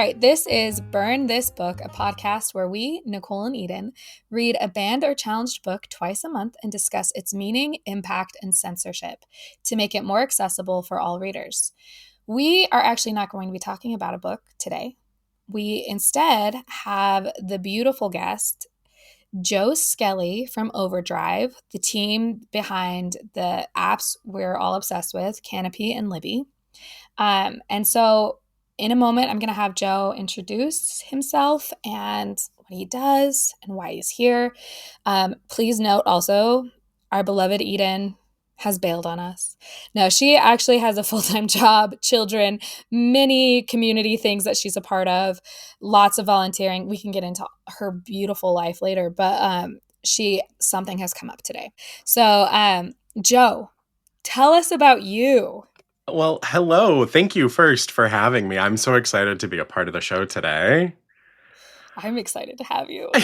All right, this is Burn This Book, a podcast where we, Nicole and Eden, read a banned or challenged book twice a month and discuss its meaning, impact, and censorship to make it more accessible for all readers. We are actually not going to be talking about a book today. We instead have the beautiful guest, Joe Skelley from Overdrive, the team behind the apps we're all obsessed with, Canopy and Libby. And so in a moment, I'm going to have Joe introduce himself and what he does and why he's here. Please note also, our beloved Eden has bailed on us. No, she actually has a full-time job, children, many community things that she's a part of, lots of volunteering. We can get into her beautiful life later, but something has come up today. So, Joe, tell us about you. Well, hello. Thank you first for having me. I'm so excited to be a part of the show today. I'm excited to have you. Oh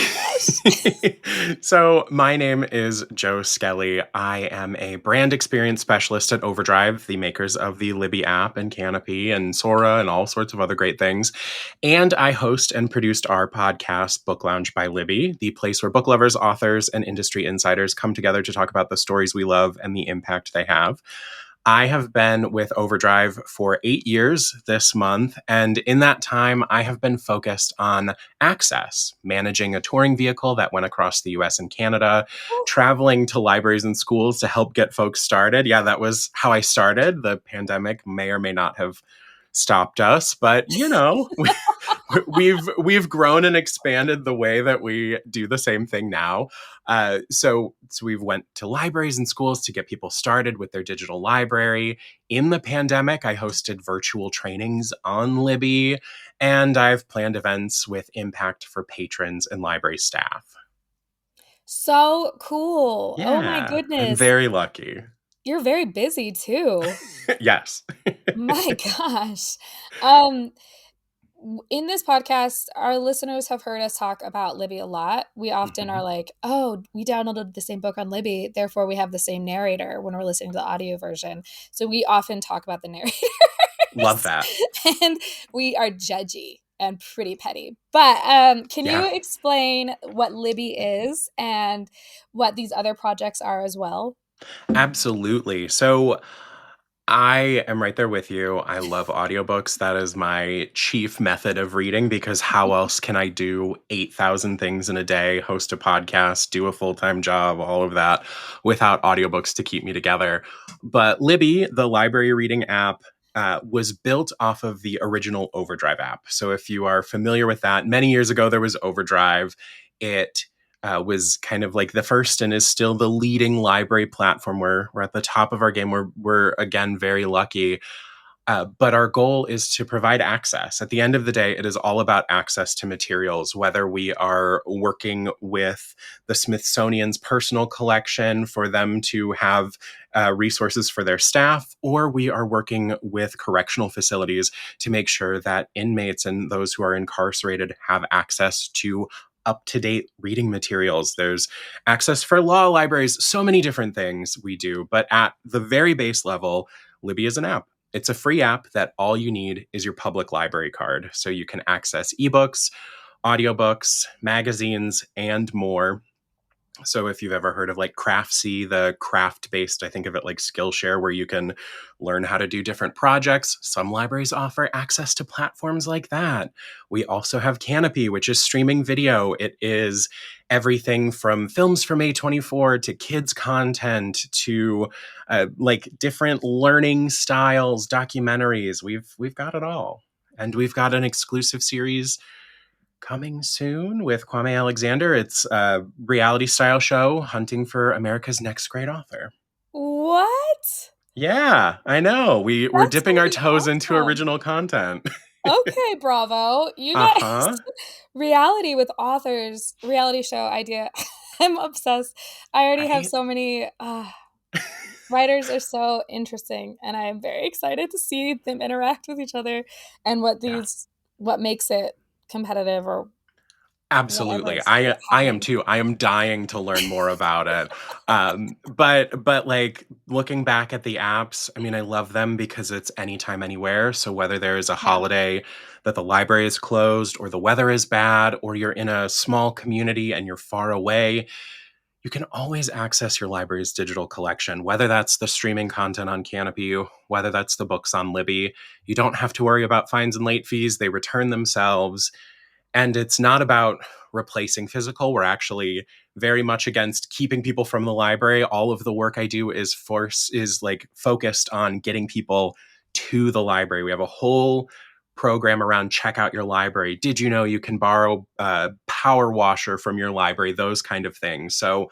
my gosh. So my name is Joe Skelley. I am a brand experience specialist at Overdrive, the makers of the Libby app and Canopy and Sora and all sorts of other great things. And I host and produced our podcast, Book Lounge by Libby, the place where book lovers, authors, and industry insiders come together to talk about the stories we love and the impact they have. I have been with Overdrive for 8 years this month, and in that time, I have been focused on access, managing a touring vehicle that went across the US and Canada, traveling to libraries and schools to help get folks started. Yeah, that was how I started. The pandemic may or may not have stopped us, but you know, we've grown and expanded the way that we do the same thing now. So we've went to libraries and schools to get people started with their digital library. In the pandemic, I hosted virtual trainings on Libby, and I've planned events with impact for patrons and library staff. So cool. Yeah, oh my goodness. I'm very lucky. You're very busy too. Yes. My gosh. In this podcast, our listeners have heard us talk about Libby a lot. We often are like, oh, we downloaded the same book on Libby, therefore we have the same narrator when we're listening to the audio version. So we often talk about the narrator. Love that. And we are judgy and pretty petty. But can you explain what Libby is and what these other projects are as well? Absolutely. So I am right there with you. I love audiobooks. That is my chief method of reading because how else can I do 8,000 things in a day, host a podcast, do a full-time job, all of that without audiobooks to keep me together? But Libby, the library reading app, was built off of the original Overdrive app. So if you are familiar with that, many years ago there was Overdrive. It was kind of like the first and is still the leading library platform. We're at the top of our game. We're again very lucky. But our goal is to provide access. At the end of the day, it is all about access to materials, whether we are working with the Smithsonian's personal collection for them to have resources for their staff, or we are working with correctional facilities to make sure that inmates and those who are incarcerated have access to up-to-date reading materials. There's access for law libraries, so many different things we do. But at the very base level, Libby is an app. It's a free app that all you need is your public library card. So you can access ebooks, audiobooks, magazines, and more. So if you've ever heard of like Craftsy, the craft-based, I think of it like Skillshare, where you can learn how to do different projects. Some libraries offer access to platforms like that. We also have Canopy, which is streaming video. It is everything from films from A24 to kids content to like different learning styles, documentaries. We've got it all. And we've got an exclusive series coming soon with Kwame Alexander. It's a reality style show hunting for America's next great author. What? Yeah, I know. We're dipping our toes into original content. Okay, bravo. You guys, reality with authors, reality show idea. I'm obsessed. I already have so many writers are so interesting, and I am very excited to see them interact with each other and what makes it competitive or Absolutely. whatever's I am happening. too. I am dying to learn more about it. But like looking back at the apps, I mean, I love them because it's anytime, anywhere. So whether there is a Yeah. holiday that the library is closed or the weather is bad or you're in a small community and you're far away, you can always access your library's digital collection, whether that's the streaming content on Canopy, whether that's the books on Libby. You don't have to worry about fines and late fees. They return themselves. And it's not about replacing physical. We're actually very much against keeping people from the library. All of the work I do is like focused on getting people to the library. We have a whole program around check out your library. Did you know you can borrow a power washer from your library? Those kind of things. So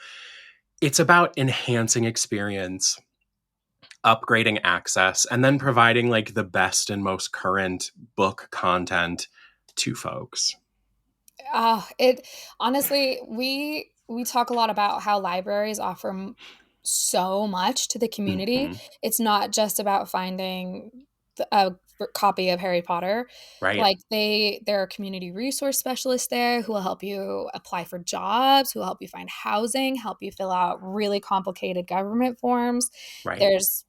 it's about enhancing experience, upgrading access, and then providing like the best and most current book content to folks. It honestly, we talk a lot about how libraries offer so much to the community. Mm-hmm. It's not just about finding a copy of Harry Potter. Right. Like there are community resource specialists there who will help you apply for jobs, who will help you find housing, help you fill out really complicated government forms. Right. There's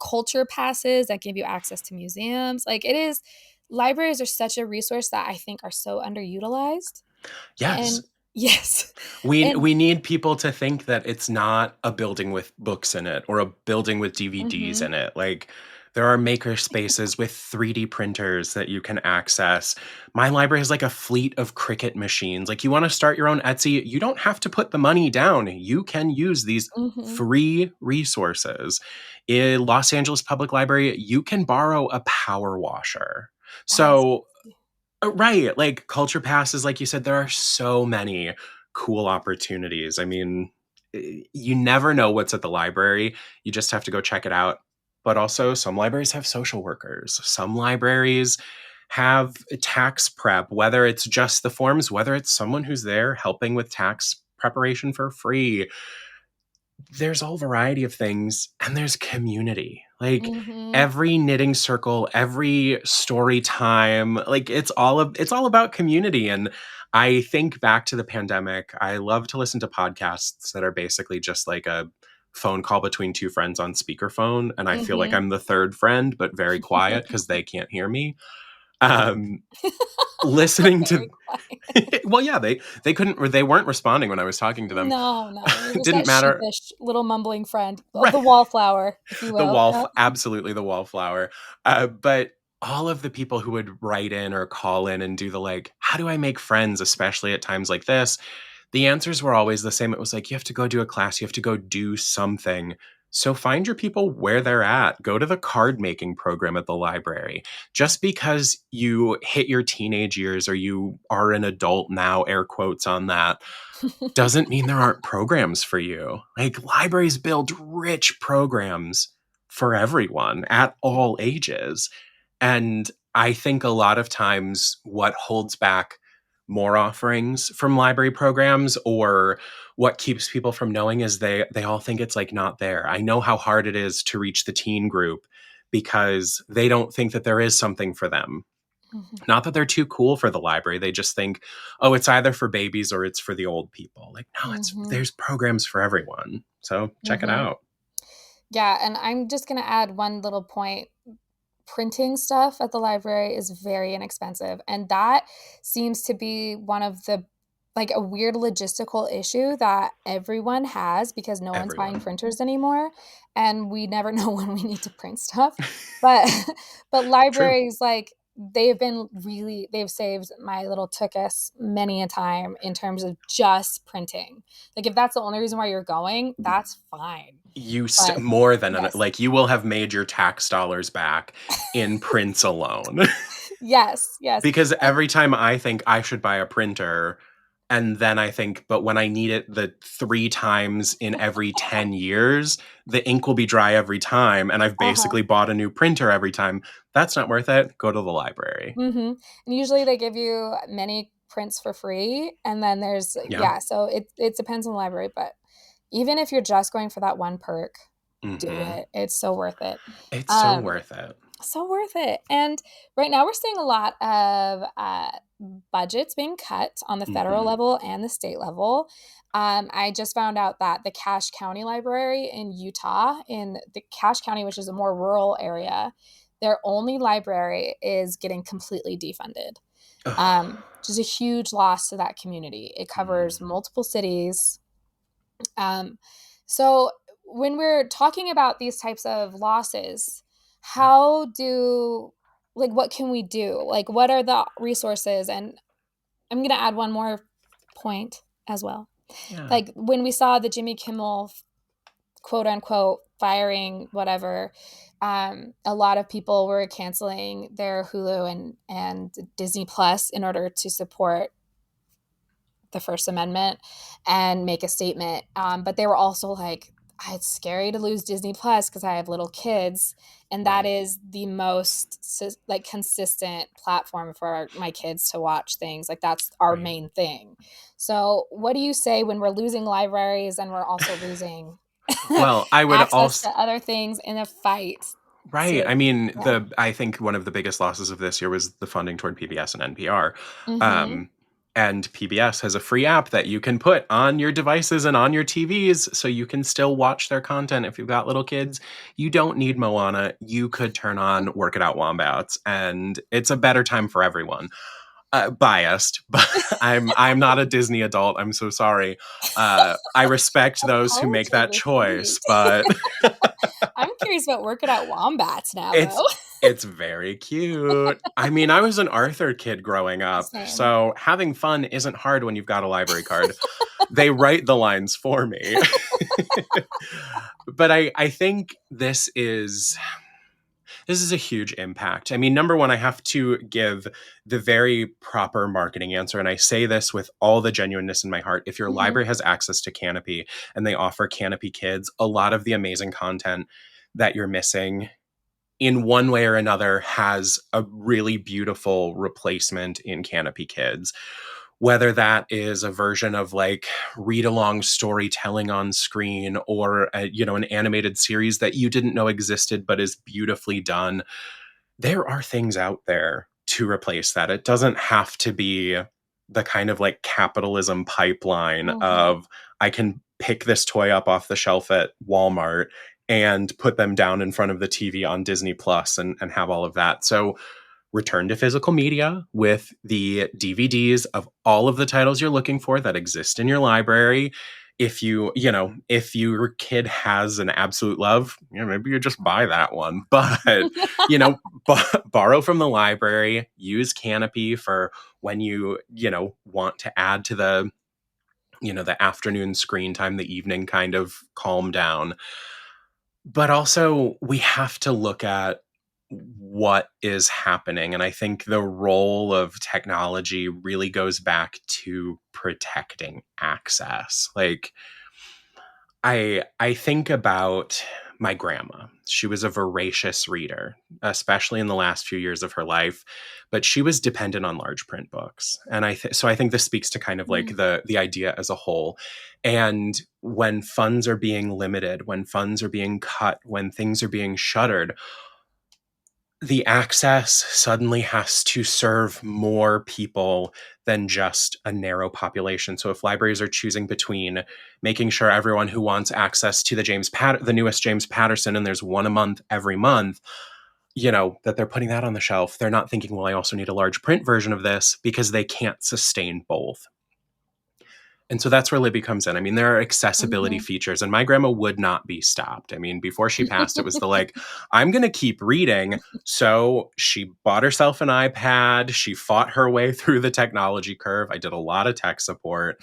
culture passes that give you access to museums. Like it is libraries are such a resource that I think are so underutilized. Yes. And yes. We And we need people to think that it's not a building with books in it or a building with DVDs mhm, in it. Like there are maker spaces with 3D printers that you can access. My library has like a fleet of Cricut machines. Like you want to start your own Etsy, you don't have to put the money down. You can use these mhm. free resources. In Los Angeles Public Library, you can borrow a power washer. That is So right. Like culture passes, like you said, there are so many cool opportunities. I mean, you never know what's at the library. You just have to go check it out. But also, some libraries have social workers. Some libraries have tax prep, whether it's just the forms, whether it's someone who's there helping with tax preparation for free. There's all variety of things, and there's community. Like mhm, every knitting circle, every story time, like it's all about community. And I think back to the pandemic, I love to listen to podcasts that are basically just like a phone call between two friends on speakerphone, and I feel like mhm. I'm the third friend but very quiet because they can't hear me. um Listening to Very quiet. well, yeah, they couldn't, or they weren't responding when I was talking to them. No, no, you're It just didn't that matter. sheepish little mumbling friend, Right. the wallflower, if you The will. Yep. absolutely the wallflower. But all of the people who would write in or call in and do the like, how do I make friends, especially at times like this? The answers were always the same. It was like, you have to go do a class, you have to go do something. So find your people where they're at. Go to the card making program at the library. Just because you hit your teenage years or you are an adult now, air quotes on that, doesn't mean there aren't programs for you. Like libraries build rich programs for everyone at all ages. And I think a lot of times what holds back more offerings from library programs or what keeps people from knowing is they all think it's like not there. I know how hard it is to reach the teen group because they don't think that there is something for them. Mhm, Not that they're too cool for the library. They just think, oh, it's either for babies or it's for the old people. Like, no, it's mhm, there's programs for everyone. So check it mhm. out. Yeah, and I'm just gonna add one little point. Printing stuff at the library is very inexpensive, and that seems to be one of the like, a weird logistical issue that everyone has because no one's buying Everyone. printers anymore, and we never know when we need to print stuff, but but True. libraries, like, they've saved my little tuchus many a time in terms of just printing. Like, if that's the only reason why you're going, that's fine, but More than yes. like you will have made your tax dollars back in prints alone. Yes, yes, Because and every time I think I should buy a printer, and then I think, but when I need it the 3 times in every 10 years, the ink will be dry every time, and I've uh-huh. basically bought a new printer every time. That's not worth it. Go to the library. Mhm, and usually they give you many prints for free, and then there's Yeah. yeah, so it depends on the library, but even if you're just going for that one perk, do Mhm. it. It's so worth it. It's so Um, worth it. So worth it. And right now we're seeing a lot of budgets being cut on the federal Mhm. level and the state level. I just found out that the Cache County Library in Utah, in the Cache County, which is a more rural area, their only library is getting completely defunded, which is a huge loss to that community. It covers Mm. multiple cities. Um, so when we're talking about these types of losses, how do, like, what can we do? Like, what are the resources? And I'm going to add one more point as well. Yeah. Like when we saw the Jimmy Kimmel quote unquote firing, whatever, a lot of people were canceling their Hulu and Disney Plus in order to support the First Amendment and make a statement. But they were also like, it's scary to lose Disney Plus because I have little kids, and that Right. is the most like consistent platform for my kids to watch things. Like that's our Right. main thing. So, what do you say when we're losing libraries and we're also losing Well, I would access also to other things in a fight? right. To I mean, yeah. I think one of the biggest losses of this year was the funding toward PBS and NPR. Mm-hmm. Um, and PBS has a free app that you can put on your devices and on your TVs so you can still watch their content. If you've got little kids, you don't need Moana. You could turn on Work It Out Wombats, and it's a better time for everyone. Biased, but I'm not a Disney adult. I'm so sorry. I respect those who make that Relatively choice, sweet. but I'm curious about Work It Out Wombats now, it's though. it's very cute. I mean, I was an Arthur kid growing up, Same. so having fun isn't hard when you've got a library card. They write the lines for me. But I think this is a huge impact. I mean, number one, I have to give the very proper marketing answer. And I say this with all the genuineness in my heart. If your Mhm. library has access to Canopy and they offer Canopy Kids, a lot of the amazing content that you're missing in one way or another has a really beautiful replacement in Canopy Kids. Whether that is a version of like read along storytelling on screen or an animated series that you didn't know existed but is beautifully done, there are things out there to replace that. It doesn't have to be the kind of like capitalism pipeline Mhm. of I can pick this toy up off the shelf at Walmart and put them down in front of the TV on Disney Plus and have all of that. So return to physical media with the DVDs of all of the titles you're looking for that exist in your library. If your kid has an absolute love, maybe you just buy that one. But, borrow from the library, use Canopy for when want to add to the afternoon screen time, the evening kind of calm down. But also, we have to look at what is happening. And I think the role of technology really goes back to protecting access. Like, I think about my grandma. She was a voracious reader, especially in the last few years of her life, but she was dependent on large print books. And so I think this speaks to kind of like Mm. the idea as a whole. And when funds are being limited, when funds are being cut, when things are being shuttered, the access suddenly has to serve more people than just a narrow population. So if libraries are choosing between making sure everyone who wants access to the newest James Patterson, and there's one a month every month, that they're putting that on the shelf, they're not thinking, well, I also need a large print version of this, because they can't sustain both. And so that's where Libby comes in. I mean, there are accessibility Mhm. features, and my grandma would not be stopped. I mean, before she passed, it was I'm going to keep reading. So she bought herself an iPad. She fought her way through the technology curve. I did a lot of tech support,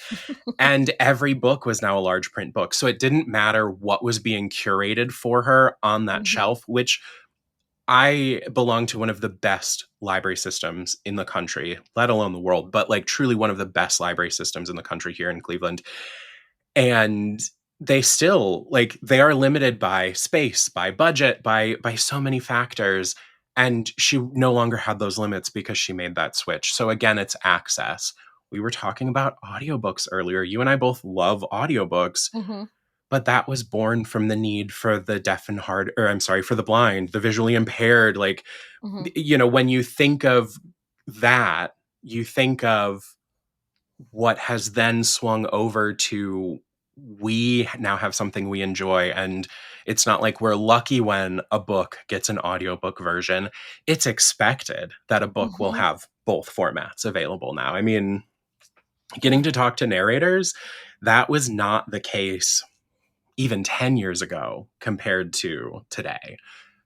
and every book was now a large print book. So it didn't matter what was being curated for her on that Mhm. shelf, which I belong to one of the best library systems in the country, let alone the world, but like truly one of the best library systems in the country here in Cleveland. And they are limited by space, by budget, by so many factors. And she no longer had those limits because she made that switch. So again, it's access. We were talking about audiobooks earlier. You and I both love audiobooks. Mhm. But that was born from the need for the deaf and hard, or I'm sorry, for the blind, the visually impaired. Like, when you think of that, you think of what has then swung over to, we now have something we enjoy. And it's not like we're lucky when a book gets an audiobook version. It's expected that a book will have both formats available now. I mean, getting to talk to narrators, that was not the case even 10 years ago compared to today.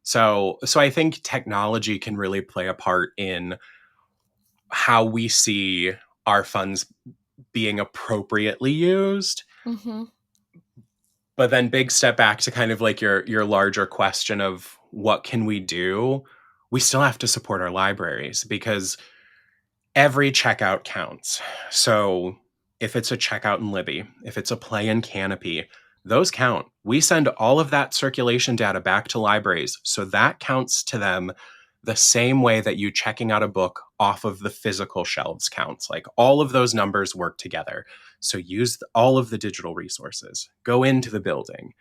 So I think technology can really play a part in how we see our funds being appropriately used. But then big step back to kind of like your larger question of what can we do? We still have to support our libraries because every checkout counts. So if it's a checkout in Libby, if it's a play in Canopy, those count. We send all of that circulation data back to libraries. So that counts to them the same way that you checking out a book off of the physical shelves counts. Like all of those numbers work together. So use all of the digital resources. Go into the building.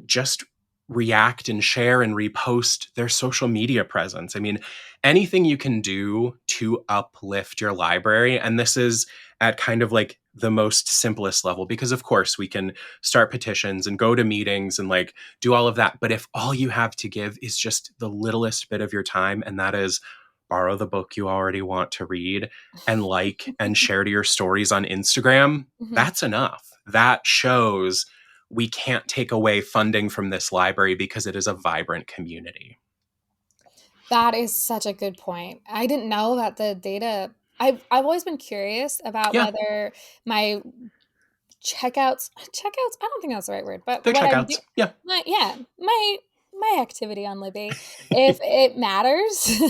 Just react and share and repost their social media presence. I mean, anything you can do to uplift your library. And this is at kind of like the most simplest level, because of course we can start petitions and go to meetings and like do all of that. But if all you have to give is just the littlest bit of your time, and that is borrow the book you already want to read and like and share to your stories on Instagram, that's enough. That shows we can't take away funding from this library because it is a vibrant community. That is such a good point. I didn't know about the data. I've always been curious about whether my checkouts, I don't think that's the right word, but they're what checkouts. my activity on Libby, if it matters,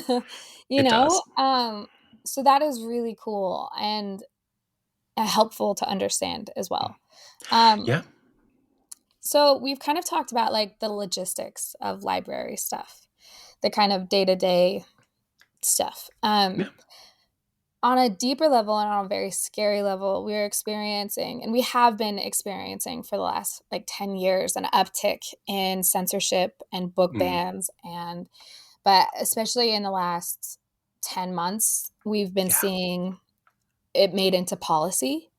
It does. So that is really cool and helpful to understand as well. So we've kind of talked about like the logistics of library stuff, the kind of day-to-day stuff. On a deeper level and on a very scary level, we're experiencing, and we have been experiencing for the last like 10 years, an uptick in censorship and book bans. But especially in the last 10 months, we've been seeing it made into policy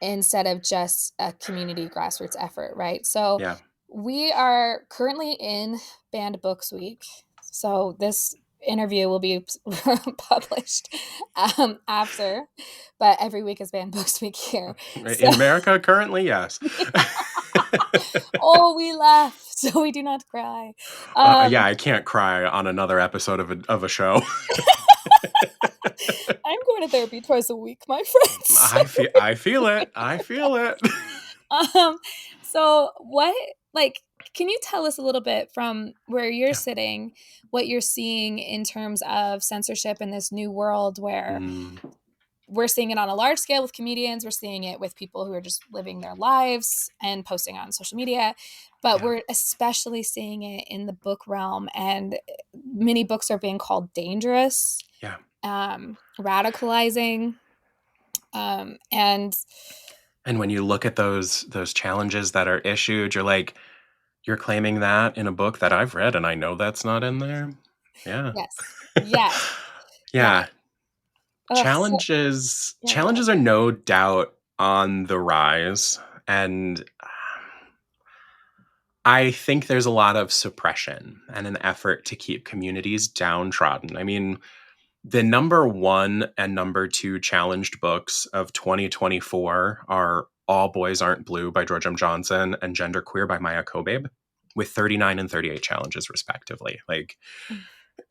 instead of just a community grassroots effort, right? So we are currently in Banned Books Week. So this interview will be published after, but every week is Banned Books Week here. In America currently, yes. Oh, we laugh, so we do not cry. I can't cry on another episode of a show. I'm going to therapy twice a week, my friends. I feel it. So what, like, can you tell us a little bit from where you're sitting, what you're seeing in terms of censorship in this new world where we're seeing it on a large scale with comedians, we're seeing it with people who are just living their lives and posting on social media, but we're especially seeing it in the book realm, and many books are being called dangerous, radicalizing, and when you look at those challenges that are issued, you're like, you're claiming that in a book that I've read and I know that's not in there. Challenges are no doubt on the rise, and I think there's a lot of suppression and an effort to keep communities downtrodden. I mean, the number 1 and number 2 challenged books of 2024 are All Boys Aren't Blue by George M. Johnson and Genderqueer by Maya Kobabe, with 39 and 38 challenges respectively. Like,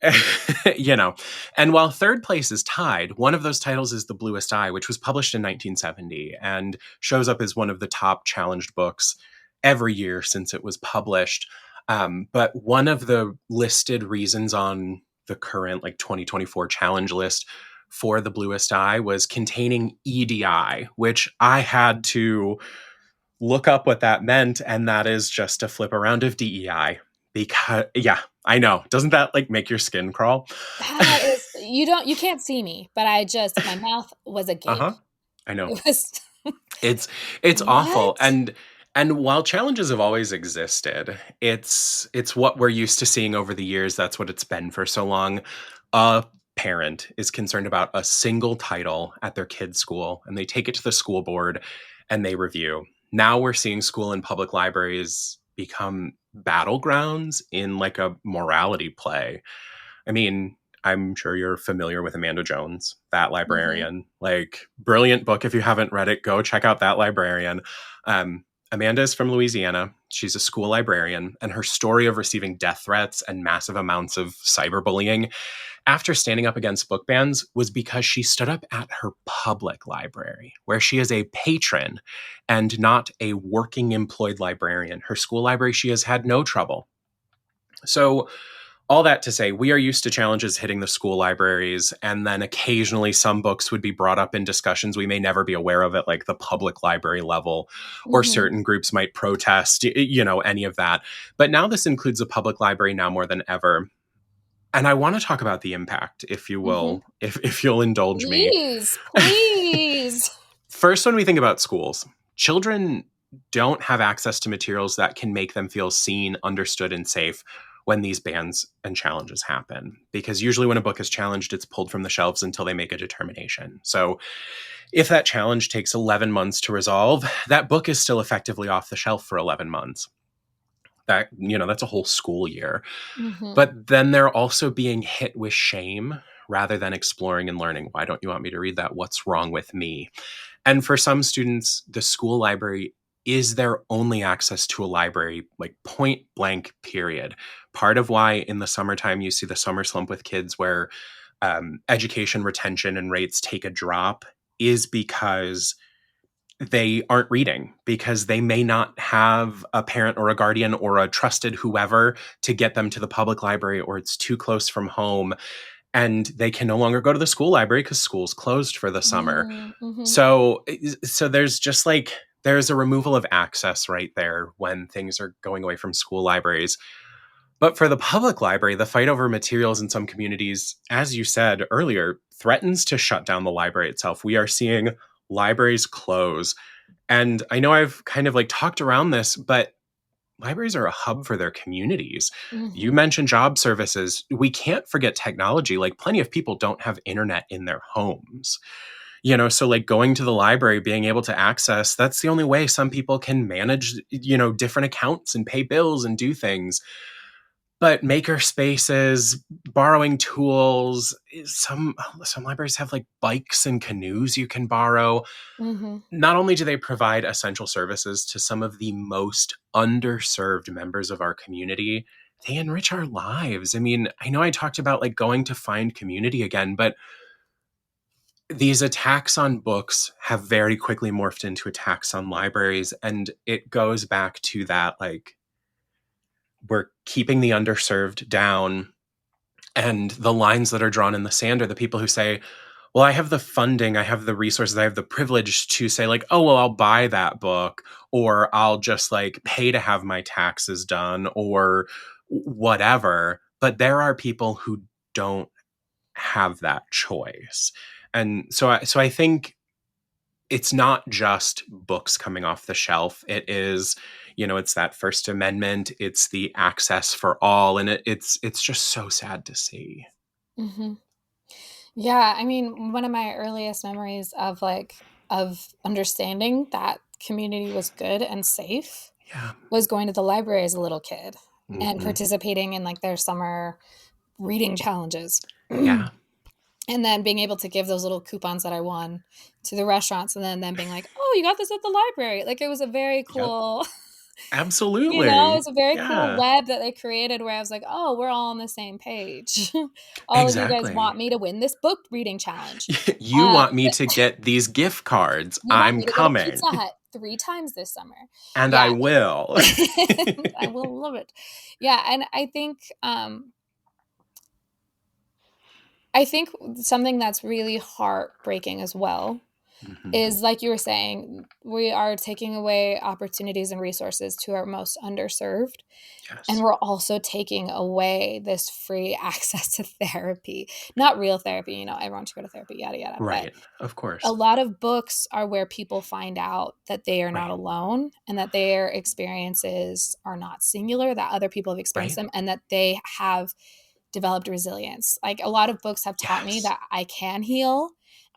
and while third place is tied, one of those titles is The Bluest Eye, which was published in 1970 and shows up as one of the top challenged books every year since it was published. But one of the listed reasons on the current like 2024 challenge list for The Bluest Eye was containing EDI, which I had to look up what that meant, and that is just a flip around of DEI. Because I know, doesn't that like make your skin crawl? That is, you can't see me, but my mouth was agape. I know. It's awful. And And while challenges have always existed, it's what we're used to seeing over the years. That's what it's been for so long. A parent is concerned about a single title at their kid's school, and they take it to the school board and they review. Now we're seeing school and public libraries become battlegrounds in like a morality play. I mean, I'm sure you're familiar with Amanda Jones, that Mm-hmm. librarian. Like, brilliant book. If you haven't read it, go check out that librarian. Amanda is from Louisiana. She's a school librarian, and her story of receiving death threats and massive amounts of cyberbullying after standing up against book bans was because she stood up at her public library, where she is a patron and not a working employed librarian. Her school library, she has had no trouble. So, all that to say, we are used to challenges hitting the school libraries, and then occasionally some books would be brought up in discussions we may never be aware of at like the public library level, or Mm-hmm. certain groups might protest, any of that. But now this includes a public library now more than ever. And I want to talk about the impact, if you Mm-hmm. will, if you'll indulge me. Please, please. First, when we think about schools, children don't have access to materials that can make them feel seen, understood, and safe when these bans and challenges happen. Because usually, when a book is challenged, it's pulled from the shelves until they make a determination. So, if that challenge takes 11 months to resolve, that book is still effectively off the shelf for 11 months. That's a whole school year. Mm-hmm. But then they're also being hit with shame rather than exploring and learning. Why don't you want me to read that? What's wrong with me? And for some students, the school library is their only access to a library, like point blank, period. Part of why in the summertime you see the summer slump with kids where education retention and rates take a drop is because they aren't reading, because they may not have a parent or a guardian or a trusted whoever to get them to the public library, or it's too close from home and they can no longer go to the school library because school's closed for the summer. Mm-hmm. So there's just like there's a removal of access right there when things are going away from school libraries. But for the public library, the fight over materials in some communities, as you said earlier, threatens to shut down the library itself. We are seeing libraries close. And I know I've kind of like talked around this, but libraries are a hub for their communities. You Mm-hmm. mentioned job services. We can't forget technology. Like, plenty of people don't have internet in their homes. So like going to the library, being able to access, that's the only way some people can manage, different accounts and pay bills and do things. But maker spaces, borrowing tools, some libraries have like bikes and canoes you can borrow. Mm-hmm. Not only do they provide essential services to some of the most underserved members of our community, they enrich our lives. I mean, I know I talked about like going to find community again, but these attacks on books have very quickly morphed into attacks on libraries. And it goes back to that, like, we're keeping the underserved down. And the lines that are drawn in the sand are the people who say, well, I have the funding, I have the resources, I have the privilege to say, like, oh, well, I'll buy that book, or I'll just like pay to have my taxes done, or whatever. But there are people who don't have that choice. And so I think it's not just books coming off the shelf. It is, it's that First Amendment, it's the access for all, and it's just so sad to see. Mm-hmm. Yeah, I mean, one of my earliest memories of understanding that community was good and safe Yeah. was going to the library as a little kid and Hmm. participating in like their summer reading challenges. Yeah. And then being able to give those little coupons that I won to the restaurants, and then them being like, "Oh, you got this at the library." Like, it was a very Yep. cool Absolutely. it's a very cool Yeah. web that they created where I was like, "Oh, we're all on the same page. All of you guys Exactly. want me to win this book reading challenge. You Um, want me to get these gift cards. you want I'm me to go to coming. Pizza Hut 3 times this summer." And I Yeah. will. I will love it. Yeah, and I think something that's really heartbreaking as well Mhm. is, like you were saying, we are taking away opportunities and resources to our most underserved. And Yes. we're also taking away this free access to therapy. Not real therapy, everyone should go to therapy, yada, yada. But Right. Of a course. lot of books are where people find out that they are not Right. alone and that their experiences are not singular, that other people have experienced Right. them, and that they have developed resilience. Like, a lot of books have taught me Yes. that I can heal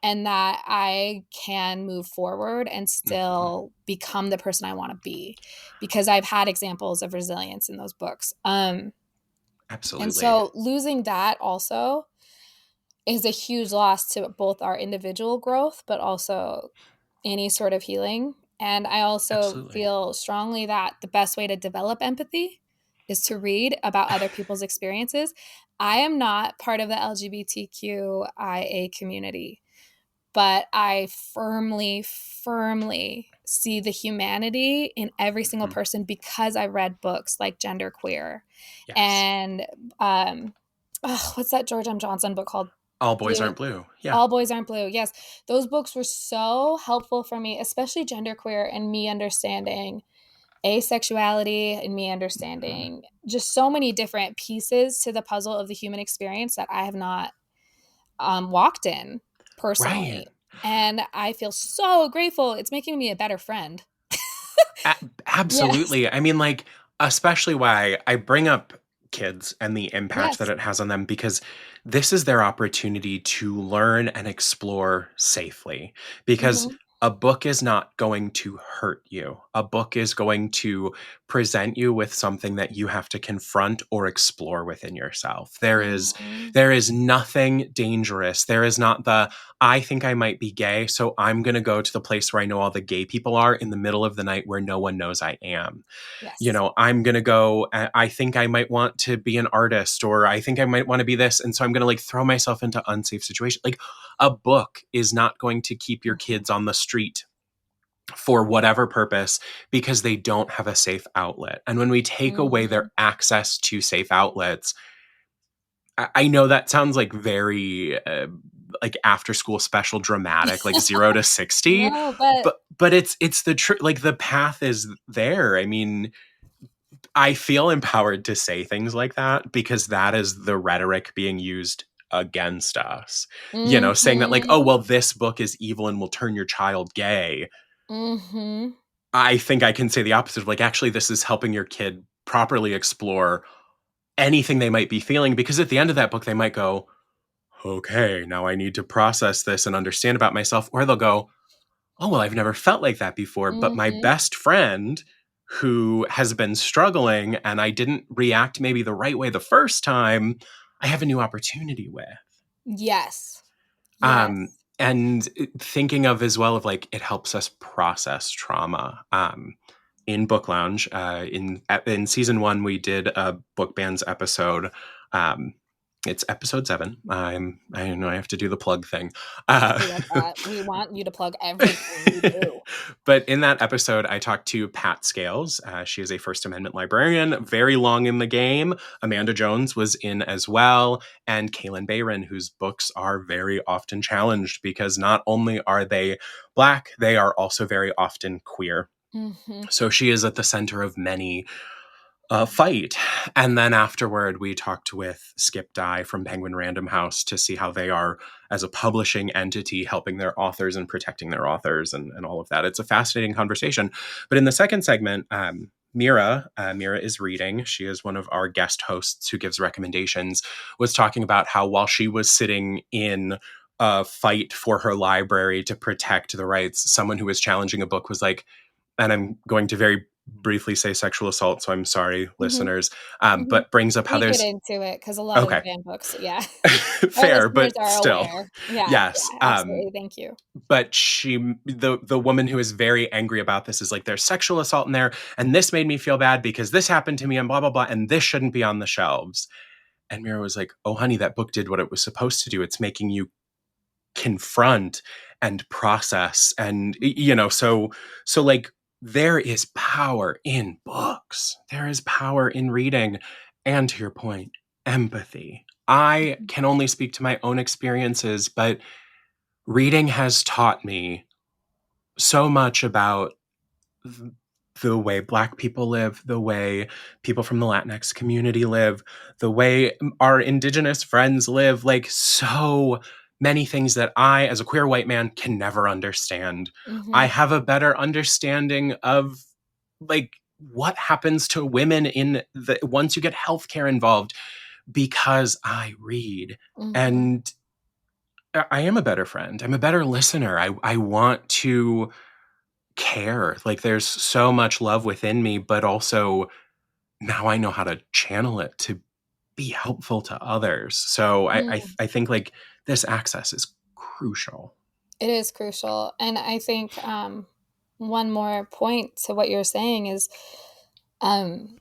and that I can move forward and Mhm. still become the person I want to be, because I've had examples of resilience in those books. And Absolutely. so losing that also is a huge loss to both our individual growth, but also any sort of healing. And I also Absolutely. feel strongly that the best way to develop empathy is to read about other people's experiences. I am not part of the LGBTQIA community, but I firmly, firmly see the humanity in every single Mhm. person because I read books like Genderqueer Yes. and what's that George M. Johnson book called? All boys Blue. aren't blue. Yeah. All Boys Aren't Blue. Yes. Those books were so helpful for me, especially Genderqueer, and me understanding asexuality and me Mhm. understanding just so many different pieces to the puzzle of the human experience that I have not walked in Right. personally. And I feel so grateful. It's making me a better friend. A Yes. absolutely. I mean, like, especially why I bring up kids and the impact that Yes. it has on them because this is their opportunity to learn and explore safely. Because Mhm. a book is not going to hurt you. A book is going to present you with something that you have to confront or explore within yourself. Mhm. There is nothing dangerous. There is not the I think I might be gay, so I'm going to go to the place where I know all the gay people are in the middle of the night where no one knows I am. Yes. I'm going to go, I think I might want to be an artist, or I think I might want to be this. And so I'm going to like throw myself into unsafe situations. Like a book is not going to keep your Mhm. kids on the street for whatever purpose because they don't have a safe outlet. And when we take away Mhm. their access to safe outlets, I know that sounds like very like after school special dramatic, like 0 to 60, No, but but it's the truth. Like the path is there. I mean, I feel empowered to say things like that because that is the rhetoric being used against us. Saying that like, oh mhm. well, this book is evil and will turn your child gay. Mhm. I think I can say the opposite of like, actually, this is helping your kid properly explore anything they might be feeling because at the end of that book, they might go, okay, now I need to process this and understand about myself. Or they'll go, oh, well, I've never felt like that before. But my Mhm. best friend who has been struggling and I didn't react maybe the right way the first time, I have a new opportunity with. Yes. Um, Yes. and thinking of as well of like it helps us process trauma. In Book Lounge, in season one, we did a book bands episode. Um, it's episode 7. I know I have to do the plug thing. We love that. We want you to plug everything you do. But in that episode, I talked to Pat Scales. She is a First Amendment librarian, very long in the game. Amanda Jones was in as well, and Kaylin Bayron, whose books are very often challenged because not only are they Black, they are also very often queer. Mhm. So she is at the center of many fight. And then afterward, we talked with Skip Dye from Penguin Random House to see how they are, as a publishing entity, helping their authors and protecting their authors and all of that. It's a fascinating conversation. But in the second segment, Mira is reading. She is one of our guest hosts who gives recommendations, was talking about how while she was sitting in a fight for her library to protect the rights, someone who was challenging a book was like, and I'm going to very briefly say sexual assault, so I'm sorry, Mhm. listeners, Mhm. but brings up how We get there's into it because a lot of the okay, fan books, yeah. Our fair, listeners but are still, aware. Yeah, yes. yeah, absolutely, thank you. But the woman who is very angry about this is like, there's sexual assault in there, and this made me feel bad because this happened to me, and blah blah blah, and this shouldn't be on the shelves. And Mira was like, oh honey, that book did what it was supposed to do. It's making you confront and process and so like there is power in books, there is power in reading, and to your point, empathy. I Mhm. can only speak to my own experiences, but reading has taught me so much about the way Black people live, the way people from the Latinx community live, the way our Indigenous friends live, like so many things that I, as a queer white man, can never understand. I Mm-hmm. have a better understanding of like what happens to women in the once you get healthcare involved because I read. Mm-hmm. And I am a better friend. I'm a better listener. I want to care. Like there's so much love within me, but also now I know how to channel it to be helpful to others. So Mm. I think like this access is crucial. It is crucial. And I think one more point to what you're saying is um,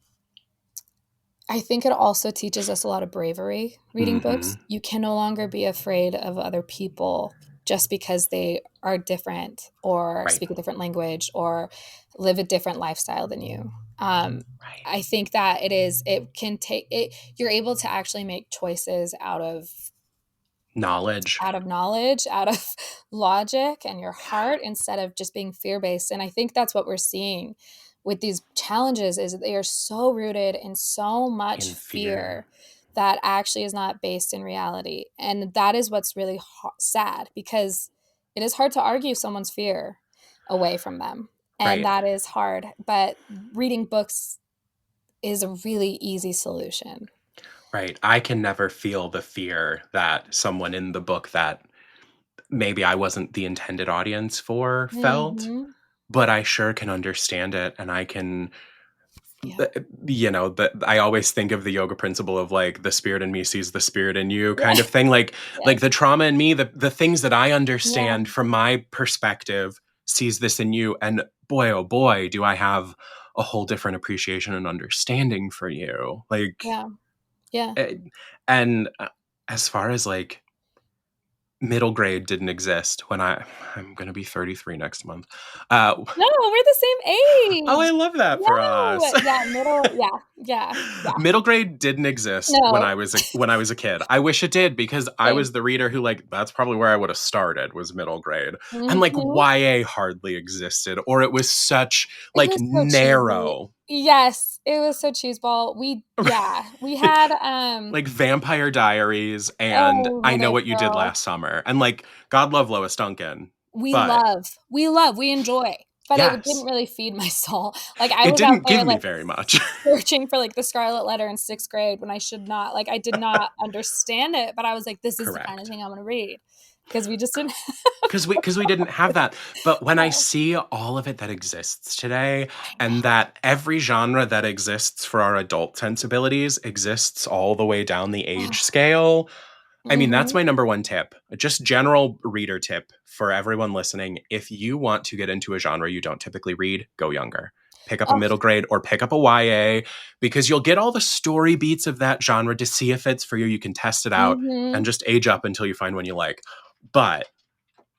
I think it also teaches us a lot of bravery reading Hmm. books. You can no longer be afraid of other people just because they are different or Right. speak a different language or live a different lifestyle than you. Um, Right. I think that it can take it, you're able to actually make choices Knowledge. out of knowledge, out of logic and your heart instead of just being fear-based. And I think that's what we're seeing with these challenges is that they are so rooted in so much In fear. fear that actually is not based in reality. And that is what's really sad because it is hard to argue someone's fear away from them. And Right. that is hard, but reading books is a really easy solution. Right. I can never feel the fear that someone in the book that maybe I wasn't the intended audience for felt, Mhm. but I sure can understand it and I can Yeah. you know that I always think of the yoga principle of like the spirit in me sees the spirit in you Yeah. kind of thing like Yes. the trauma in me the things that I Yeah. understand from my perspective sees this in you and boy oh boy do I have a whole different appreciation and understanding for you like Yeah. Yeah. eh, and as far as like middle grade didn't exist when I'm going to be 33 next month. No, we're the same Oh, I age. love that for us. No. Yeah, middle yeah, yeah, yeah. Middle grade didn't exist No. when I was a kid. I wish it did because I Same. was the reader who like that's probably where I would have started was middle grade. And like Mhm. YA hardly existed or it was such It like was so cheesy. narrow. Yes, it was so cheeseball. We had, Like Vampire Diaries and oh, I Know mother What You Did girl. Last Summer and like God love Lois Duncan. But We enjoy, but it didn't yes, really feed my soul. Like, I it was out didn't give there, me like, very much. searching for, like, the Scarlet Letter in 6th grade when I should not like, I did not understand it, but I was like, "This is the kind of Correct. thing I wanna read," because we just didn't Because we didn't have that. But when I No. see all of it that exists today, I and know. that every genre that exists for our adult sensibilities exists all the way down the age scale, I mean, that's Mhm. my number one tip. Just general reader tip for everyone listening. If you want to get into a genre you don't typically read, go younger. Pick up a Oh, middle grade or pick up a YA because you'll get all the story beats of that genre to see if it's for you. You can test it out and mhm. just age up until you find one you like. But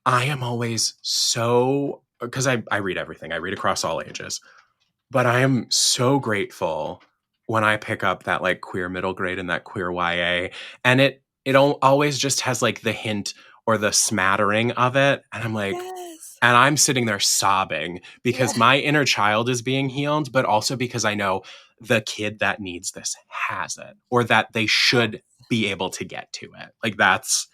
I am always so because I read everything. I read across all ages. But I am so grateful when I pick up that like queer middle grade and that queer YA and always just has like the hint or the smattering of it and I'm like Yes. and I'm sitting there sobbing Yeah. because my inner child is being healed but also because I know the kid that needs this has it or that they should be able to get to it. Like that's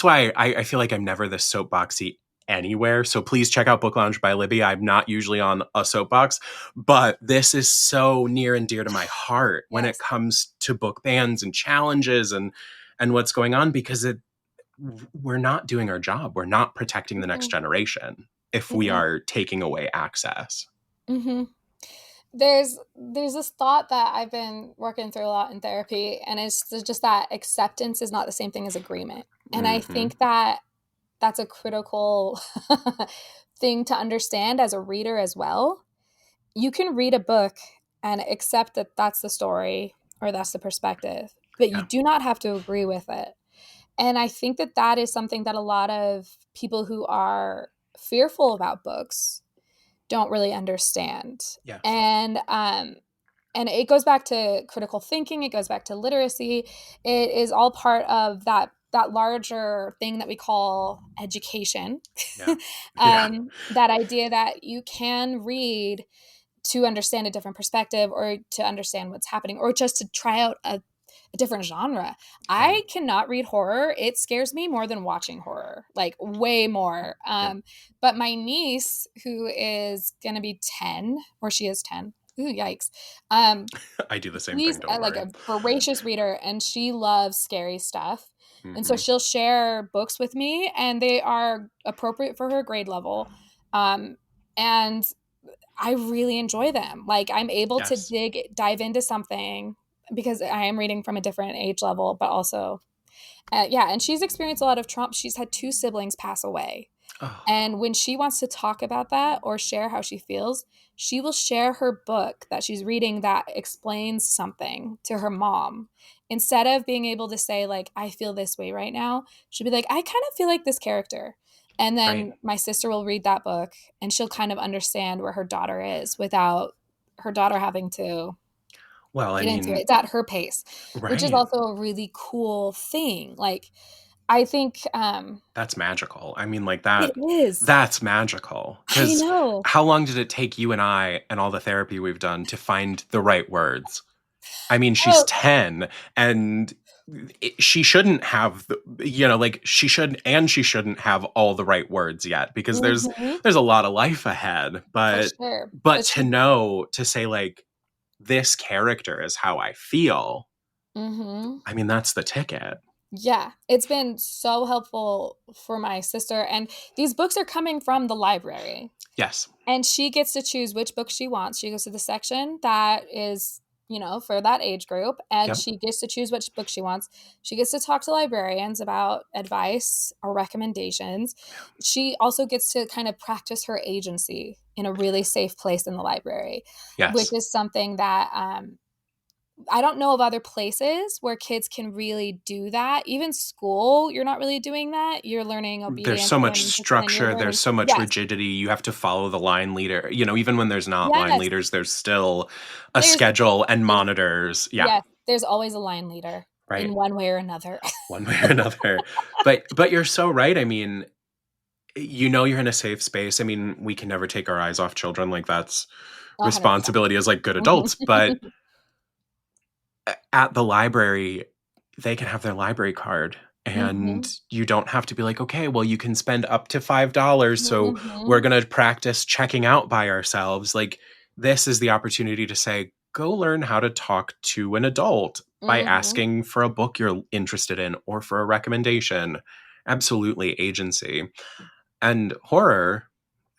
why I feel like I'm never this soapboxy anywhere. So please check out Book Lounge by Libby. I'm not usually on a soapbox, but this is so near and dear to my heart when it Yes. comes to book bans and challenges and what's going on because we're not doing our job. We're not protecting the next Mm-mm. generation if we Mm-mm. are taking away access. Mhm. There's this thought that I've been working through a lot in therapy, and it's just that acceptance is not the same thing as agreement. And I Hmm. think that that's a critical thing to understand as a reader as well. You can read a book and accept that that's the story or that's the perspective, but you Yeah. do not have to agree with it. And I think that that is something that a lot of people who are fearful about books don't really understand. Yes. And it goes back to critical thinking, it goes back to literacy. It is all part of that larger thing that we call education. Yeah. Yeah. That idea that you can read to understand a different perspective or to understand what's happening or just to try out a different genre. Right. I cannot read horror. It scares me more than watching horror, like way more. Yeah. But my niece, who is going to be 10, or she is 10. Ooh, yikes. I do the same She's thing. Don't like worry. a voracious reader and she loves scary stuff. And so Hmm. she'll share books with me and they are appropriate for her grade level. And I really enjoy them. Like I'm able to Yes. dive into something because I am reading from a different age level, but also, yeah. And she's experienced a lot of trauma. She's had 2 siblings pass away. Oh, And when she wants to talk about that or share how she feels, she will share her book that she's reading that explains something to her mom. Instead of being able to say, like, I feel this way right now, she'll be like, I kind of feel like this character. And right. then my sister will read that book and she'll kind of understand where her daughter is without her daughter having to Well, I get into it. mean, It's at her pace, which is right. also a really cool thing. Like, I think That's magical. I mean, like it that. is. That's magical. I Because know. how long did it take you and I and all the therapy we've done to find the right words? I mean, she's Oh, 10 and she shouldn't have like she shouldn't have all the right words yet because mhm, there's a lot of life ahead, for but sure. But to she's know to say like this character is how I feel. mhm. I mean, that's the ticket. Yeah, it's been so helpful for my sister, and these books are coming from the library, Yes. and she gets to choose which book she wants. She goes to the section that is, for that age group, and Yep. she gets to choose which book she wants. She gets to talk to librarians about advice or recommendations. She also gets to kind of practice her agency in a really safe place in the library, which Yes. is something that, I don't know of other places where kids can really do that. Even school, you're not really doing that. You're learning There's obedience, so you're much learning discipline, you're structure, there's learning so much yes, rigidity. You have to follow the line leader. Even when there's not line yes. leaders, there's still a There's schedule and there's monitors. Yeah. yes, there's always a line leader in Right. one way or another. One way or another. But you're so right. I mean, you're in a safe space. I mean, we can never take our eyes off children. Like that's 100%. responsibility as like good Mhm. adults. But at the library, they can have their library card. And Mhm. you don't have to be like, okay, well, you can spend up to $5. So we're Mhm. going to practice checking out by ourselves. Like, this is the opportunity to say, go learn how to talk to an adult by Mhm. asking for a book you're interested in or for a recommendation. Absolutely, agency. And horror,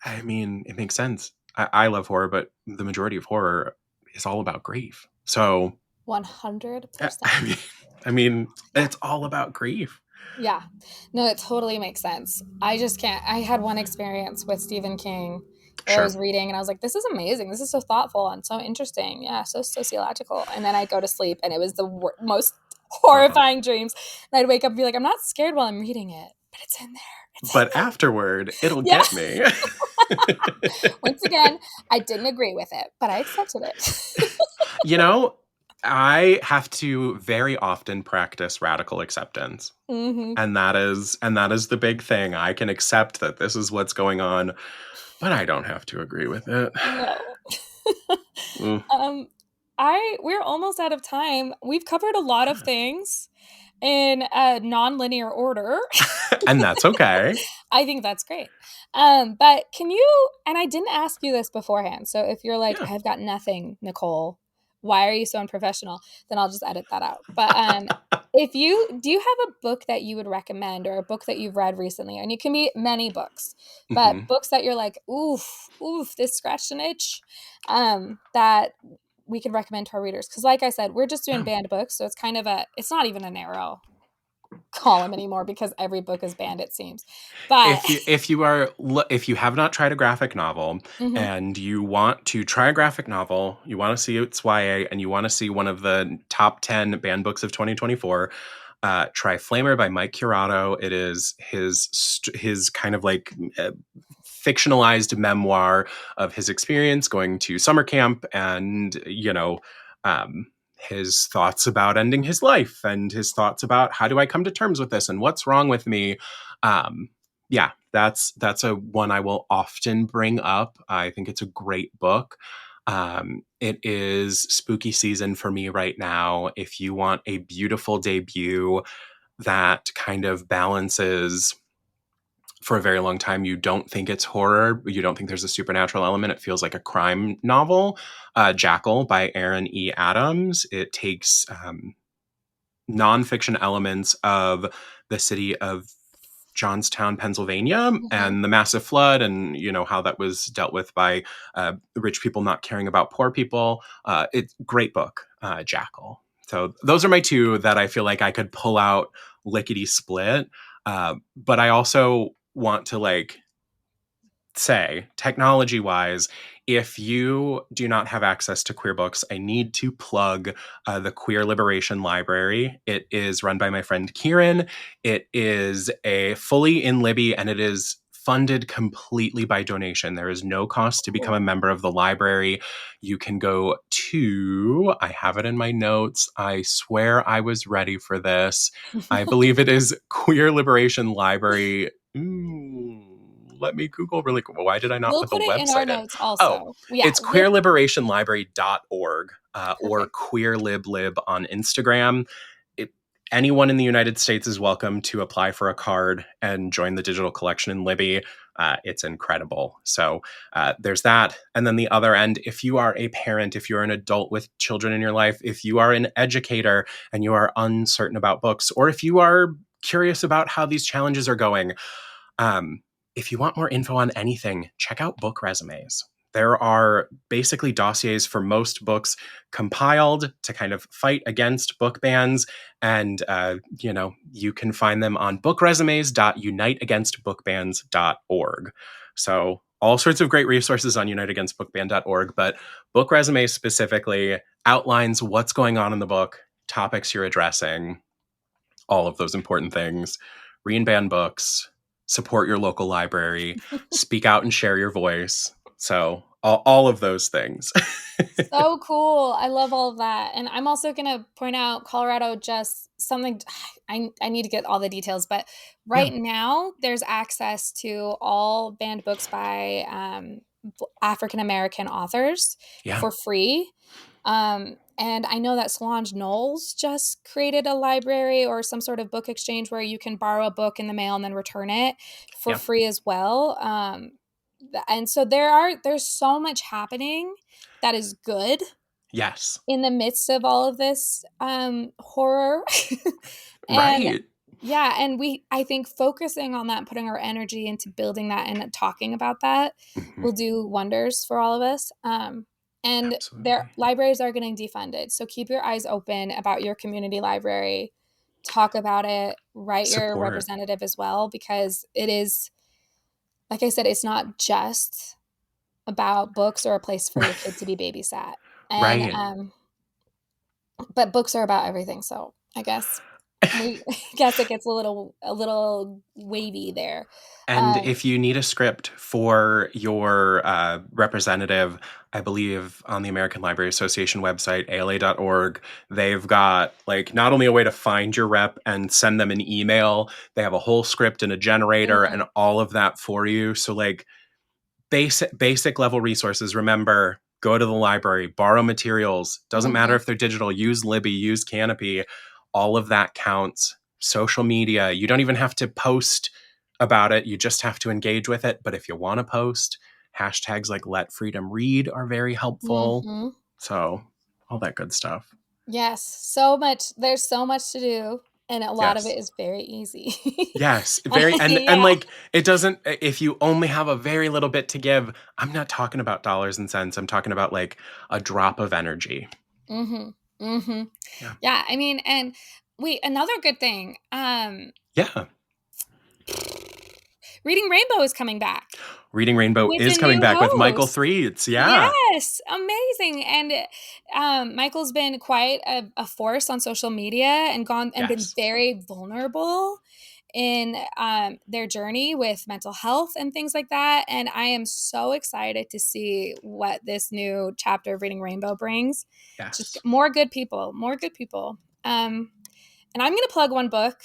I mean, it makes sense. I love horror, but the majority of horror is all about grief. So, 100%. I mean, I mean, Yeah. it's all about grief. Yeah. No, it totally makes sense. I just can't. I had one experience with Stephen King where I Sure. was reading and I was like, this is amazing. This is so thoughtful and so interesting. Yeah, so sociological. And then I'd go to sleep and it was the most Uh-huh. horrifying dreams. And I'd wake up and be like, I'm not scared while I'm reading it, but it's in there. It's in But afterward, it'll there. get me. Yeah. Once again, I didn't agree with it, but I accepted it. you know, I have to very often practice radical acceptance. Hmm. And that is the big thing. I can accept that this is what's going on, but I don't have to agree with it. No. Mm, um, we're almost out of time. We've covered a lot of yeah. things in a non-linear order. And that's okay. I think that's great. But can you, and I didn't ask you this beforehand, so if you're like, Yeah. I've got nothing, Nicole, why are you so unprofessional? Then I'll just edit that out. But if you do you have a book that you would recommend or a book that you've read recently? And it can be many books, but Mhm. books that you're like, oof, this scratched an itch, that we could recommend to our readers. Because like I said, we're just doing Yeah. banned books, so it's not even a narrow column anymore because every book is banned, it seems. But If you have not tried a graphic novel mhm, and you want to try a graphic novel, you want to see its YA and you want to see one of the top 10 banned books of 2024, try Flamer by Mike Curato. It is his kind of like fictionalized memoir of his experience going to summer camp and um, his thoughts about ending his life and his thoughts about how do I come to terms with this and what's wrong with me. Yeah, that's a one I will often bring up. I think it's a great book. It is spooky season for me right now. If you want a beautiful debut that kind of balances, for a very long time, you don't think it's horror, you don't think there's a supernatural element, it feels like a crime novel, Jackal by Aaron E. Adams. It takes nonfiction elements of the city of Johnstown, Pennsylvania, and the massive flood, and how that was dealt with by rich people not caring about poor people. It's great book, Jackal. So those are my two that I feel like I could pull out lickety split. But I also want to say, technology wise, if you do not have access to queer books, I need to plug the Queer Liberation Library. It is run by my friend Kieran. It is a fully in Libby, and it is funded completely by donation. There is no cost to become a member of the library. You can go to, I have it in my notes, I swear I was ready for this. I believe it is Queer Liberation Library. Let me Google really quick. Why did I not put the it in our website in? notes also. It's queerliberationlibrary.org or queerliblib on Instagram. Anyone in the United States is welcome to apply for a card and join the digital collection in Libby. It's incredible. So there's that. And then the other end, if you are a parent, if you're an adult with children in your life, if you are an educator and you are uncertain about books, or if you are curious about how these challenges are going, if you want more info on anything, check out book resumes. There are basically dossiers for most books compiled to kind of fight against book bans. And, you can find them on bookresumes.uniteagainstbookbans.org. So all sorts of great resources on uniteagainstbookban.org, but book resumes specifically outlines what's going on in the book, topics you're addressing, all of those important things. Re and ban books, support your local library, speak out and share your voice. So all of those things. So cool. I love all of that. And I'm also going to point out Colorado just something I need to get all the details, but right now there's access to all banned books by African American authors for free. And I know that Solange Knowles just created a library or some sort of book exchange where you can borrow a book in the mail and then return it for free as well. And so there's so much happening that is good. Yes. In the midst of all of this horror. And right. Yeah, and I think focusing on that, putting our energy into building that and talking about that will do wonders for all of us. And their libraries are getting defunded. So keep your eyes open about your community library. Talk about it. Write your representative as well, because it is, like I said, it's not just about books or a place for your kid to be babysat. And, but books are about everything. So I guess it gets a little wavy there. And if you need a script for your representative, I believe on the American Library Association website, ala.org, they've got not only a way to find your rep and send them an email, they have a whole script and a generator and all of that for you. So basic level resources. Remember, go to the library, borrow materials. Doesn't matter if they're digital. Use Libby, use Canopy. All of that counts. Social media. You don't even have to post about it. You just have to engage with it. But if you want to post, hashtags like Let Freedom Read are very helpful. So all that good stuff. Yes. So much. There's so much to do. And a lot of it is very easy. Yes, very, and it doesn't, if you only have a very little bit to give, I'm not talking about dollars and cents. I'm talking about a drop of energy. Yeah, I mean, and another good thing. Reading Rainbow is coming back. Reading Rainbow is coming back with Michael Threeds. Yeah. Yes. Amazing. And Michael's been quite a force on social media and been very vulnerable in their journey with mental health and things like that. And I am so excited to see what this new chapter of Reading Rainbow brings. Just Yes. more good people, more good people. And I'm going to plug one book.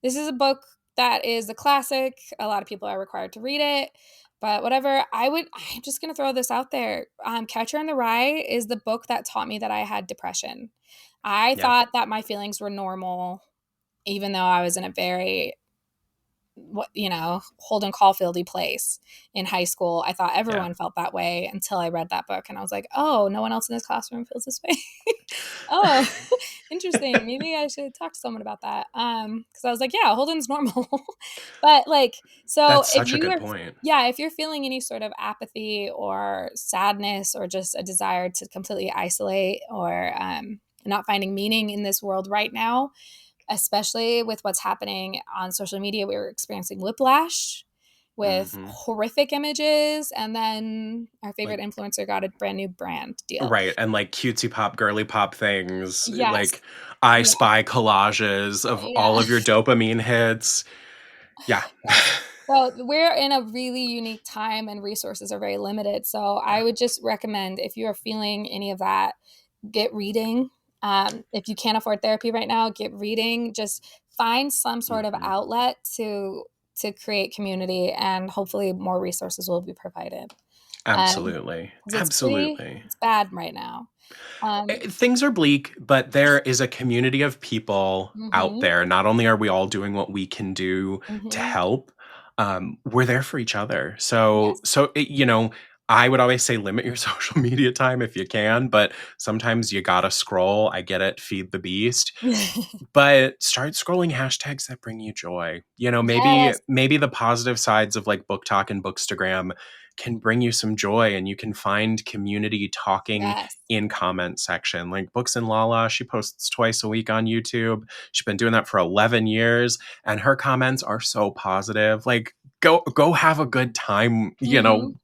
This is a book that is a classic. A lot of people are required to read it. But whatever, I'm just going to throw this out there. Catcher in the Rye is the book that taught me that I had depression. I Yeah. thought that my feelings were normal, even though I was in a very, Holden Caulfield-y place in high school. I thought Yeah. everyone felt that way until I read that book. And I was like, oh, no one else in this classroom feels this way. Oh, interesting. Maybe I should talk to someone about that. Because I was like, yeah, Holden's normal. But like, so That's if such a you good are, point. yeah, if you're feeling any sort of apathy or sadness or just a desire to completely isolate or not finding meaning in this world right now, especially with what's happening on social media, we were experiencing whiplash with Hmm. horrific images. And then our favorite Like, influencer got a brand new brand deal. right. And like cutesy pop, girly pop things, Yes. like I Yeah. spy collages of all Yeah. of your dopamine hits. Yeah. Yes. So we're in a really unique time and resources are very limited. So I Yeah. would just recommend if you are feeling any of that, get reading. If you can't afford therapy right now, get reading. Just find some sort of Hmm. outlet to create community, and hopefully more resources will be provided. Absolutely. 'Cause Absolutely. it's bad right now. Things are bleak, but there is a community of people out Mhm, there. Not only are we all doing what we can do to mhm. help, we're there for each other. So, Yes. so it, you know, I would always say limit your social media time if you can, but sometimes you gotta scroll. I get it, feed the beast, but start scrolling hashtags that bring you joy. You know, maybe Yes, maybe the positive sides of like book talk and bookstagram can bring you some joy, and you can find community talking yes. in comment section. Like Books and Lala, she posts twice a week on YouTube. She's been doing that for 11 years, and her comments are so positive. Like go have a good time, you know, Mhm.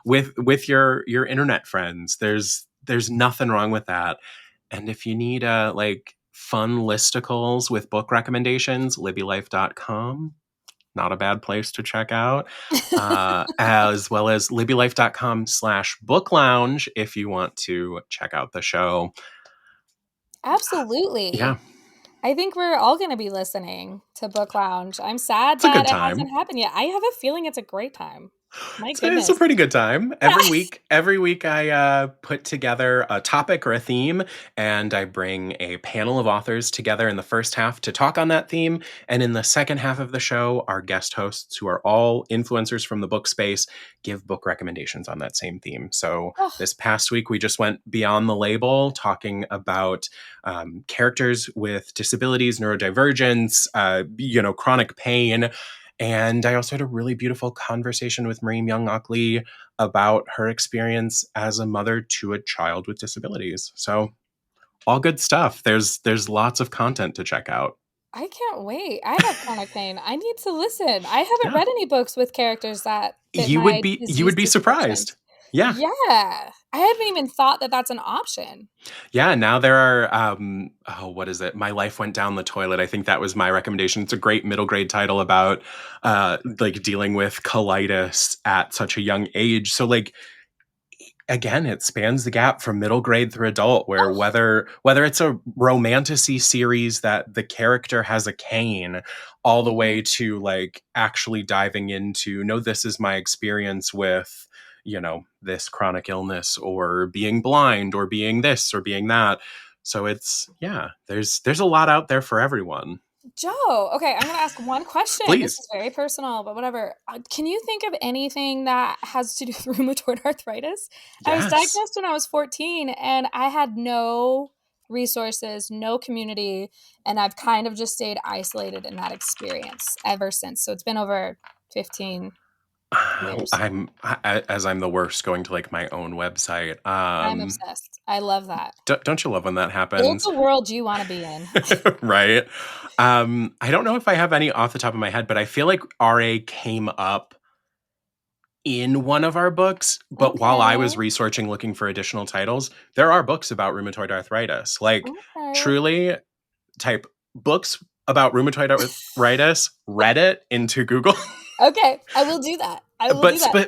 with your internet friends. There's nothing wrong with that. And if you need like fun listicles with book recommendations, libbylife.com, not a bad place to check out. As well as libbylife.com/book lounge if you want to check out the show. Absolutely. Yeah, I think we're all gonna be listening to Book Lounge. I'm sad it's a that good it hasn't time. happened yet. I have a feeling it's a great time. My It's a goodness. pretty good time. Yeah. Every week I put together a topic or a theme, and I bring a panel of authors together in the first half to talk on that theme. And in the second half of the show, our guest hosts, who are all influencers from the book space, give book recommendations on that same theme. So Oh, this past week, we just went beyond the label, talking about characters with disabilities, neurodivergence, chronic pain. And I also had a really beautiful conversation with Marie Myung-Ok Lee about her experience as a mother to a child with disabilities. So all good stuff. There's lots of content to check out. I can't wait. I have chronic pain. I need to listen. I haven't Yeah. read any books with characters that fit You would my be you disease would be descriptions. surprised. Yeah. Yeah. I haven't even thought that that's an option. Yeah, now there are what is it? My Life Went Down the Toilet. I think that was my recommendation. It's a great middle grade title about like dealing with colitis at such a young age. So like again, it spans the gap from middle grade through adult, where Oh, whether it's a romantasy series that the character has a cane, all the mhm. way to like actually diving into, no, this is my experience with, this chronic illness or being blind or being this or being that. So it's, yeah, there's a lot out there for everyone. Joe, okay, I'm gonna ask one question. This Please. is very personal, but whatever. Can you think of anything that has to do with rheumatoid arthritis? I was Yes. diagnosed when I was 14 and I had no resources, no community, and I've kind of just stayed isolated in that experience ever since. So it's been over 15 years. As I'm the worst going to like my own website. I'm obsessed. I love that. Don't you love when that Build happens? the world you want to be in. Right. I don't know if I have any off the top of my head, but I feel like RA came up in one of our books. But while I was Okay. researching, looking for additional titles, there are books about rheumatoid arthritis. Like, Okay. truly, type books about rheumatoid arthritis, Reddit into Google. Okay, I will do that.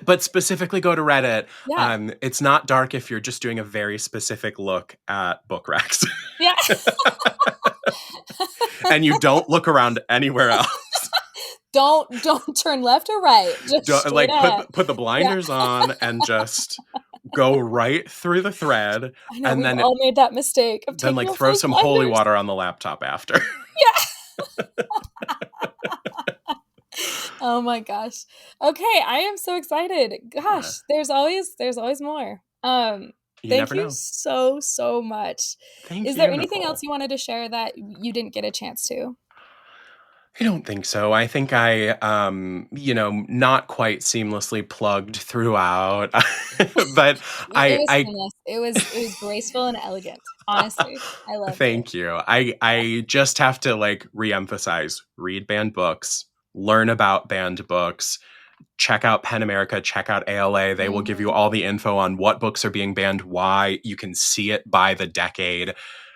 But specifically go to Reddit. Yeah. It's not dark if you're just doing a very specific look at book racks. Yeah. And you don't look around anywhere else. Don't turn left or right. Just straight ahead. Put the blinders on and just go right through the thread. I know, and we've then all made that mistake of then taking off throw those some blinders. holy water on the laptop after. Yeah. Oh my gosh. Okay, I am so excited. Gosh, there's always more. Thank you so much. Is there anything Nicole. else you wanted to share that you didn't get a chance to? I don't think so. I think I, not quite seamlessly plugged throughout, but it was graceful and elegant. Honestly, I love it. Thank you. I just have to reemphasize: read banned books, learn about banned books, check out Pen America, check out ALA. They will give you all the info on what books are being banned, why. You can see it by the decade.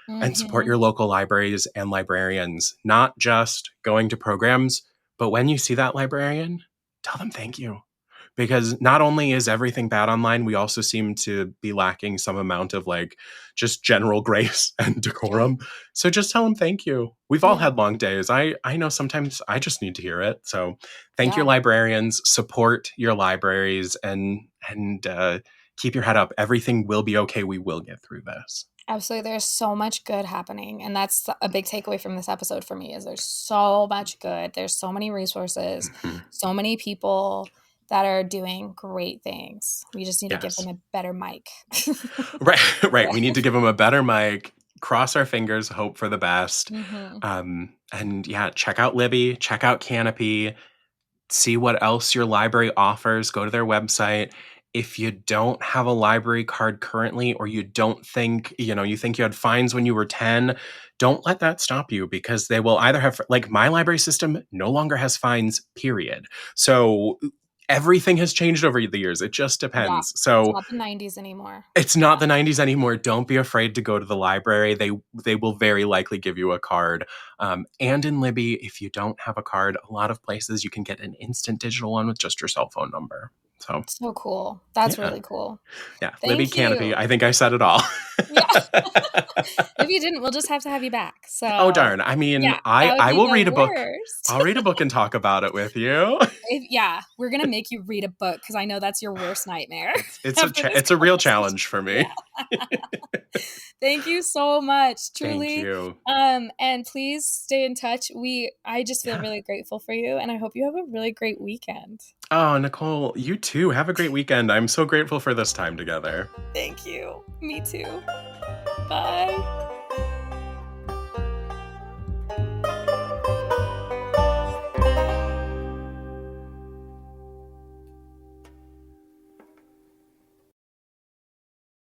And support your local libraries and librarians, not just going to programs, but when you see that librarian, tell them thank you. Because not only is everything bad online, we also seem to be lacking some amount of just general grace and decorum. So just tell them thank you. We've all had long days. I know sometimes I just need to hear it. So thank your librarians, support your libraries, and keep your head up. Everything will be okay. We will get through this. Absolutely. There's so much good happening. And that's a big takeaway from this episode for me, is there's so much good. There's so many resources, so many people that are doing great things. We just need to give them a better mic. Right. We need to give them a better mic, cross our fingers, hope for the best. Check out Libby, check out Canopy, see what else your library offers, go to their website. If you don't have a library card currently, or you don't think, you think you had fines when you were 10, don't let that stop you, because they will either have, my library system no longer has fines, period. So everything has changed over the years. It just depends. So it's not the 90s anymore. It's not the 90s anymore. Don't be afraid to go to the library. They will very likely give you a card. And in Libby, if you don't have a card, a lot of places you can get an instant digital one with just your cell phone number. So cool. That's really cool. Yeah. Libby, Canopy. I think I said it all. If you didn't, we'll just have to have you back. So. Oh, darn. I mean, I will read a book. I'll read a book and talk about it with you. We're going to make you read a book, because I know that's your worst nightmare. It's a real challenge for me. Yeah. Thank you so much. Truly. Thank you. And please stay in touch. I just feel really grateful for you, and I hope you have a really great weekend. Oh, Nicole, you too. Have a great weekend. I'm so grateful for this time together. Thank you. Me too. Bye.